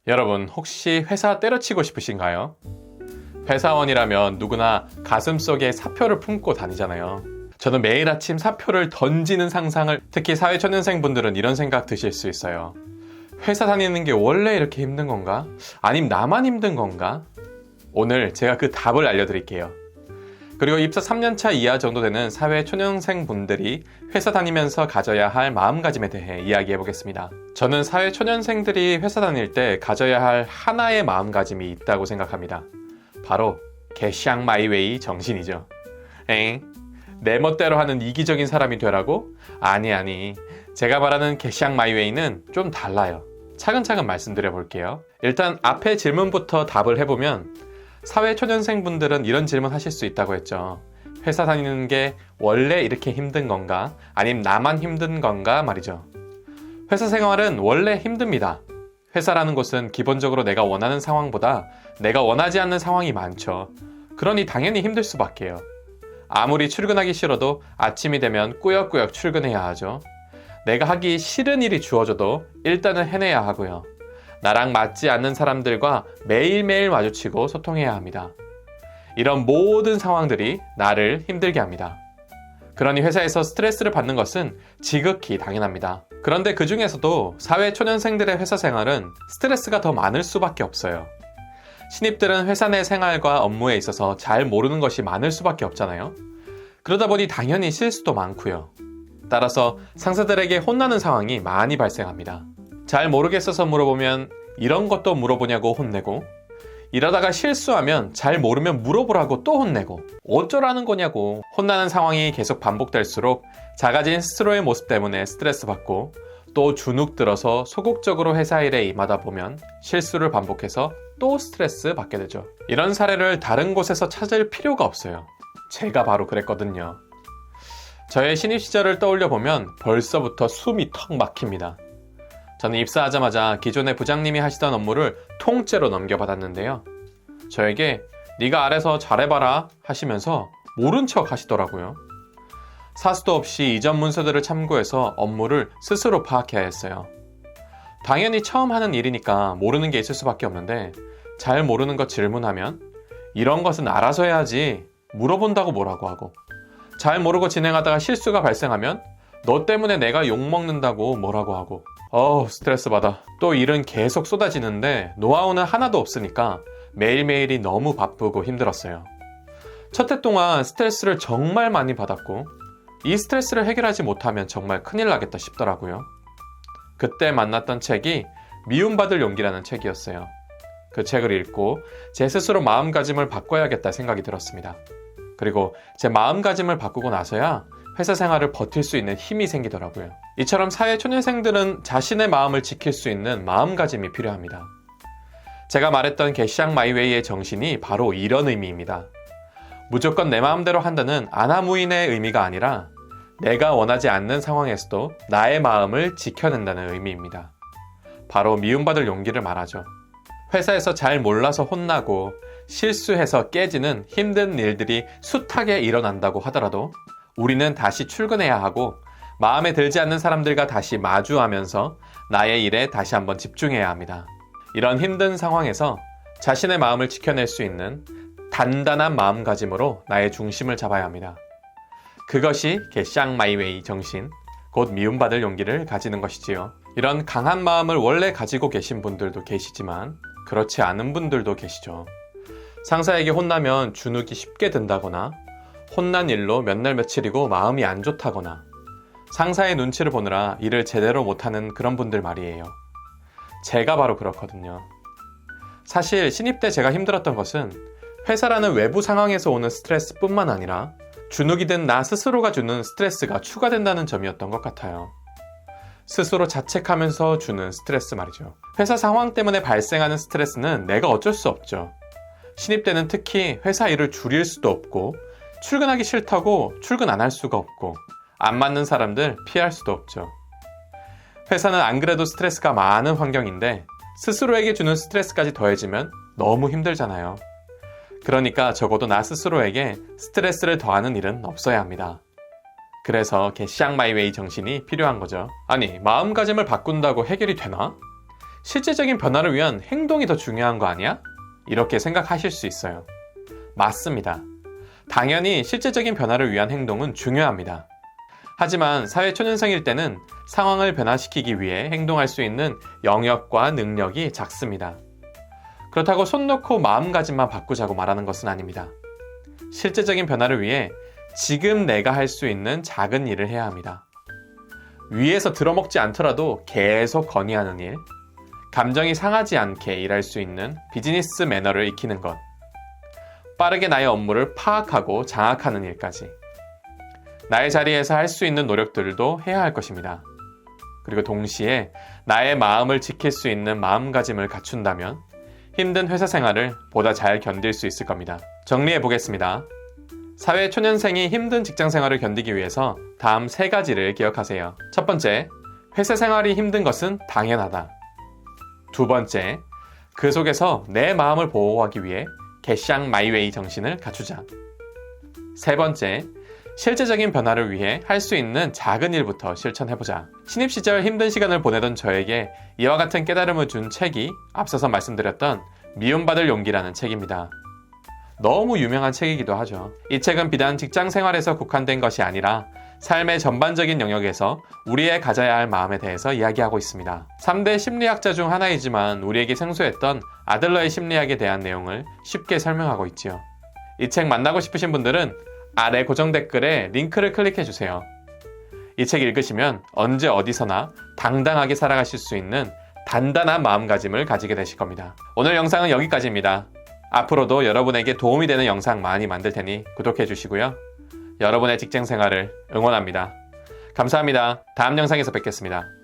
여러분, 혹시 회사 때려치고 싶으신가요? 회사원이라면 누구나 가슴속에 사표를 품고 다니잖아요. 저는 매일 아침 사표를 던지는 상상을, 특히 사회초년생분들은 이런 생각 드실 수 있어요. 회사 다니는 게 원래 이렇게 힘든 건가? 아님 나만 힘든 건가? 오늘 제가 그 답을 알려드릴게요. 그리고 입사 3년차 이하 정도 되는 사회초년생분들이 회사 다니면서 가져야 할 마음가짐에 대해 이야기해 보겠습니다. 저는 사회초년생들이 회사 다닐 때 가져야 할 하나의 마음가짐이 있다고 생각합니다. 바로 개샹 마이웨이 정신이죠. 내 멋대로 하는 이기적인 사람이 되라고? 아니. 제가 말하는 개샹 마이웨이는 좀 달라요. 차근차근 말씀드려 볼게요. 일단 앞에 질문부터 답을 해보면 사회초년생분들은 이런 질문 하실 수 있다고 했죠. 회사 다니는 게 원래 이렇게 힘든 건가? 아님 나만 힘든 건가 말이죠. 회사 생활은 원래 힘듭니다. 회사라는 곳은 기본적으로 내가 원하는 상황보다 내가 원하지 않는 상황이 많죠. 그러니 당연히 힘들 수밖에요. 아무리 출근하기 싫어도 아침이 되면 꾸역꾸역 출근해야 하죠. 내가 하기 싫은 일이 주어져도 일단은 해내야 하고요. 나랑 맞지 않는 사람들과 매일매일 마주치고 소통해야 합니다. 이런 모든 상황들이 나를 힘들게 합니다. 그러니 회사에서 스트레스를 받는 것은 지극히 당연합니다. 그런데 그 중에서도 사회초년생들의 회사 생활은 스트레스가 더 많을 수밖에 없어요. 신입들은 회사 내 생활과 업무에 있어서 잘 모르는 것이 많을 수밖에 없잖아요. 그러다 보니 당연히 실수도 많고요. 따라서 상사들에게 혼나는 상황이 많이 발생합니다. 잘 모르겠어서 물어보면 이런 것도 물어보냐고 혼내고, 이러다가 실수하면 잘 모르면 물어보라고 또 혼내고, 어쩌라는 거냐고. 혼나는 상황이 계속 반복될수록 작아진 스스로의 모습 때문에 스트레스 받고, 또 주눅 들어서 소극적으로 회사 일에 임하다 보면 실수를 반복해서 또 스트레스 받게 되죠. 이런 사례를 다른 곳에서 찾을 필요가 없어요. 제가 바로 그랬거든요. 저의 신입 시절을 떠올려 보면 벌써부터 숨이 턱 막힙니다. 저는 입사하자마자 기존의 부장님이 하시던 업무를 통째로 넘겨받았는데요. 저에게 네가 알아서 잘해봐라 하시면서 모른 척 하시더라고요. 사수도 없이 이전 문서들을 참고해서 업무를 스스로 파악해야 했어요. 당연히 처음 하는 일이니까 모르는 게 있을 수밖에 없는데, 잘 모르는 거 질문하면 이런 것은 알아서 해야지 물어본다고 뭐라고 하고, 잘 모르고 진행하다가 실수가 발생하면 너 때문에 내가 욕먹는다고 뭐라고 하고, 스트레스 받아. 또 일은 계속 쏟아지는데 노하우는 하나도 없으니까 매일매일이 너무 바쁘고 힘들었어요. 첫 해 동안 스트레스를 정말 많이 받았고, 이 스트레스를 해결하지 못하면 정말 큰일 나겠다 싶더라고요. 그때 만났던 책이 미움받을 용기라는 책이었어요. 그 책을 읽고 제 스스로 마음가짐을 바꿔야겠다 생각이 들었습니다. 그리고 제 마음가짐을 바꾸고 나서야 회사 생활을 버틸 수 있는 힘이 생기더라고요. 이처럼 사회초년생들은 자신의 마음을 지킬 수 있는 마음가짐이 필요합니다. 제가 말했던 개샹 마이웨이의 정신이 바로 이런 의미입니다. 무조건 내 마음대로 한다는 아나무인의 의미가 아니라 내가 원하지 않는 상황에서도 나의 마음을 지켜낸다는 의미입니다. 바로 미움받을 용기를 말하죠. 회사에서 잘 몰라서 혼나고 실수해서 깨지는 힘든 일들이 숱하게 일어난다고 하더라도 우리는 다시 출근해야 하고, 마음에 들지 않는 사람들과 다시 마주하면서 나의 일에 다시 한번 집중해야 합니다. 이런 힘든 상황에서 자신의 마음을 지켜낼 수 있는 단단한 마음가짐으로 나의 중심을 잡아야 합니다. 그것이 개샹 마이웨이 정신, 곧 미움받을 용기를 가지는 것이지요. 이런 강한 마음을 원래 가지고 계신 분들도 계시지만 그렇지 않은 분들도 계시죠. 상사에게 혼나면 주눅이 쉽게 든다거나, 혼난 일로 몇 날 며칠이고 마음이 안 좋다거나, 상사의 눈치를 보느라 일을 제대로 못하는 그런 분들 말이에요. 제가 바로 그렇거든요. 사실 신입 때 제가 힘들었던 것은 회사라는 외부 상황에서 오는 스트레스뿐만 아니라 주눅이 든 나 스스로가 주는 스트레스가 추가된다는 점이었던 것 같아요. 스스로 자책하면서 주는 스트레스 말이죠. 회사 상황 때문에 발생하는 스트레스는 내가 어쩔 수 없죠. 신입 때는 특히 회사 일을 줄일 수도 없고, 출근하기 싫다고 출근 안 할 수가 없고, 안 맞는 사람들 피할 수도 없죠. 회사는 안 그래도 스트레스가 많은 환경인데 스스로에게 주는 스트레스까지 더해지면 너무 힘들잖아요. 그러니까 적어도 나 스스로에게 스트레스를 더하는 일은 없어야 합니다. 그래서 개샹 마이웨이 정신이 필요한 거죠. 아니, 마음가짐을 바꾼다고 해결이 되나? 실제적인 변화를 위한 행동이 더 중요한 거 아니야? 이렇게 생각하실 수 있어요. 맞습니다. 당연히 실제적인 변화를 위한 행동은 중요합니다. 하지만 사회 초년생일 때는 상황을 변화시키기 위해 행동할 수 있는 영역과 능력이 작습니다. 그렇다고 손 놓고 마음가짐만 바꾸자고 말하는 것은 아닙니다. 실제적인 변화를 위해 지금 내가 할 수 있는 작은 일을 해야 합니다. 위에서 들어먹지 않더라도 계속 건의하는 일, 감정이 상하지 않게 일할 수 있는 비즈니스 매너를 익히는 것, 빠르게 나의 업무를 파악하고 장악하는 일까지 나의 자리에서 할 수 있는 노력들도 해야 할 것입니다. 그리고 동시에 나의 마음을 지킬 수 있는 마음가짐을 갖춘다면 힘든 회사 생활을 보다 잘 견딜 수 있을 겁니다. 정리해 보겠습니다. 사회 초년생이 힘든 직장 생활을 견디기 위해서 다음 3가지를 기억하세요. 첫 번째, 회사 생활이 힘든 것은 당연하다. 두 번째, 그 속에서 내 마음을 보호하기 위해 개샹 마이웨이 정신을 갖추자. 세 번째, 실제적인 변화를 위해 할 수 있는 작은 일부터 실천해보자. 신입 시절 힘든 시간을 보내던 저에게 이와 같은 깨달음을 준 책이 앞서서 말씀드렸던 미움받을 용기라는 책입니다. 너무 유명한 책이기도 하죠. 이 책은 비단 직장 생활에서 국한된 것이 아니라 삶의 전반적인 영역에서 우리의 가져야 할 마음에 대해서 이야기하고 있습니다. 3대 심리학자 중 하나이지만 우리에게 생소했던 아들러의 심리학에 대한 내용을 쉽게 설명하고 있지요. 이 책 만나고 싶으신 분들은 아래 고정 댓글에 링크를 클릭해주세요. 이 책 읽으시면 언제 어디서나 당당하게 살아가실 수 있는 단단한 마음가짐을 가지게 되실 겁니다. 오늘 영상은 여기까지입니다. 앞으로도 여러분에게 도움이 되는 영상 많이 만들 테니 구독해 주시고요. 여러분의 직장 생활을 응원합니다. 감사합니다. 다음 영상에서 뵙겠습니다.